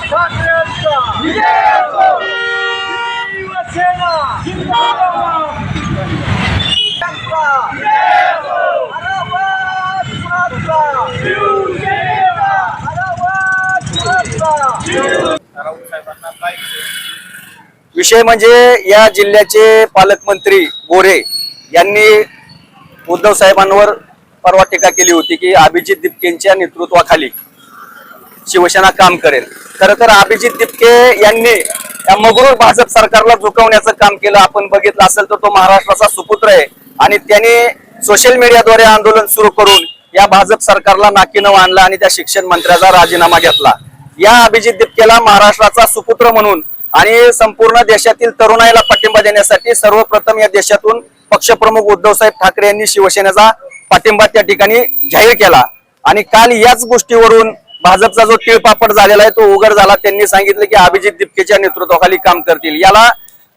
ठाकरेंचा विजय असो. शिवसेना जिंदाबाद. ठाकरेंचा विजय असो. हरावाद कुणाचा? शिवसेनेचा. हरावाद कुणाचा? विषय म्हणजे या जिल्ह्याचे पालकमंत्री गोरे यांनी उद्धव साहेबांवर परवा टीका केली होती की अभिजित दिपकेंच्या नेतृत्वाखाली शिवसेना काम करेल. खरं तर अभिजित दिपके यांनी या मगरूर भाजप सरकारला झुकवण्याचं काम केलं. आपण बघितलं असेल तर तो महाराष्ट्राचा सुपुत्र आहे आणि त्याने सोशल मीडियाद्वारे आंदोलन सुरू करून या भाजप सरकारला नाकीनऊ आणलं आणि त्या शिक्षण मंत्र्याचा राजीनामा घेतला. या अभिजित दिपकेला महाराष्ट्राचा सुपुत्र म्हणून आणि संपूर्ण देशातील तरुणाईला पाठिंबा देण्यासाठी सर्वप्रथम या देशातून पक्षप्रमुख उद्धव साहेब ठाकरे यांनी शिवसेनेचा पाठिंबा त्या ठिकाणी जाहीर केला. आणि काल याच गोष्टीवरून भाजपचा जो तिळपापड झालेला आहे तो उघड झाला. त्यांनी सांगितलं की अभिजित दिपकेच्या नेतृत्वाखाली काम करतील. याला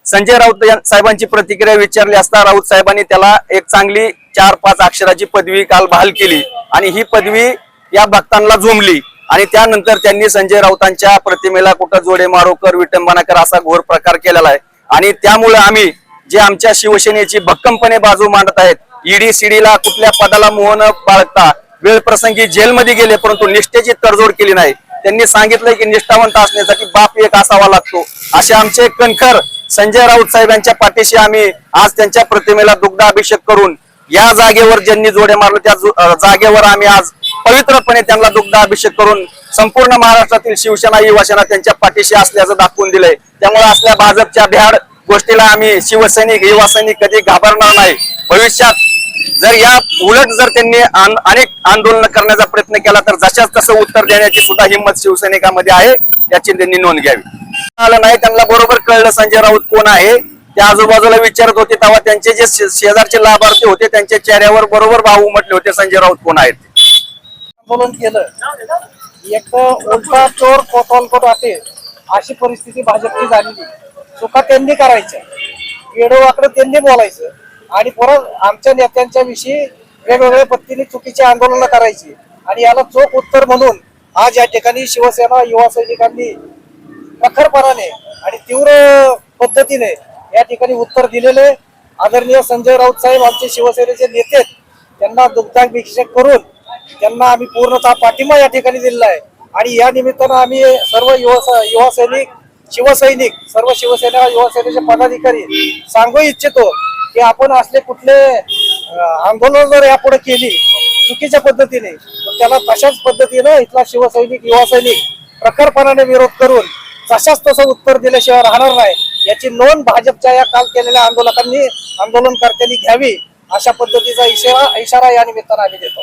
संजय राऊत साहेबांची प्रतिक्रिया विचारली असता राऊत साहेबांनी त्याला एक चांगली 4-5 अक्षराची पदवी काल बहाल केली आणि ही पदवी या भक्तांना झोंबली. आणि त्यानंतर त्यांनी संजय राऊतांच्या प्रतिमेला कुठं जोडे मारो कर विटंबना कर असा घोर प्रकार केलेला आहे. आणि त्यामुळे आम्ही जे आमच्या शिवसेनेची भक्कमपणे बाजू मांडत आहेत, ईडी सीडीला कुठल्या पदाला मोह न बाळगता वेळ प्रसंगी जेलमध्ये गेले परंतु निष्ठेची तडजोड केली नाही. त्यांनी सांगितलंय की निष्ठावंत असण्यासाठी बाप एक असावा लागतो. असे आमचे कणखर संजय राऊत साहेबांच्या पाठीशी आम्ही आज त्यांच्या प्रतिमेला दुग्धाभिषेक करून या जागेवर ज्यांनी जोडे मारले त्या जागेवर आम्ही आज पवित्रपणे त्यांना दुग्धाभिषेक करून संपूर्ण महाराष्ट्रातील शिवसेना युवासेना त्यांच्या पाठीशी असल्याचं दाखवून दिलंय. त्यामुळे असल्या भाजपच्या भ्याड गोष्टीला आम्ही शिवसैनिक युवासैनिक कधी घाबरणार नाही. भविष्यात जर या उलट जर त्यांनी अनेक आंदोलन करण्याचा प्रयत्न केला तर जशाच तसं उत्तर देण्याची सुद्धा हिंमत शिवसैनिकांमध्ये आहे, याची त्यांनी नोंद घ्यावी. आलं नाही त्यांना बरोबर कळलं संजय राऊत कोण आहे. त्या आजूबाजूला विचारत होते तेव्हा त्यांचे जे शेजारचे लाभार्थी होते त्यांच्या चेहऱ्यावर बरोबर भाव उमटले होते संजय राऊत कोण आहेत. आंदोलन केलं एक उलटा चोर कोतवाल वाटे अशी परिस्थिती भाजपची झालेली. चुका त्यांनी करायच्या, वेडोवाकडे त्यांनी बोलायचं आणि परत आमच्या नेत्यांच्या विषयी वेगवेगळ्या पद्धतीने चुकीची आंदोलन करायची. आणि याला चोख उत्तर म्हणून आज या ठिकाणी शिवसेना युवा सैनिकांनी प्रखरपणाने आणि तीव्र पद्धतीने या ठिकाणी उत्तर दिलेले. आदरणीय संजय राऊत साहेब आमचे शिवसेनेचे नेते, त्यांना दुग्धाभिषेक करून त्यांना आम्ही पूर्णतः पाठिंबा या ठिकाणी दिलेला आहे. आणि या निमित्तानं आम्ही सर्व युवा सैनिक शिवसैनिक सर्व शिवसेना युवा सेनेचे पदाधिकारी सांगू इच्छितो की आपण असले कुठले आंदोलन जर यापुढे केली चुकीच्या पद्धतीने त्याला तशाच पद्धतीनं इथला शिवसैनिक युवा सैनिक प्रखरपणाने विरोध करून तशाच तसं उत्तर दिल्याशिवाय राहणार नाही. याची नोंद भाजपच्या या काल केलेल्या आंदोलनकर्त्यांनी घ्यावी अशा पद्धतीचा इशारा या निमित्तानं आम्ही देतो.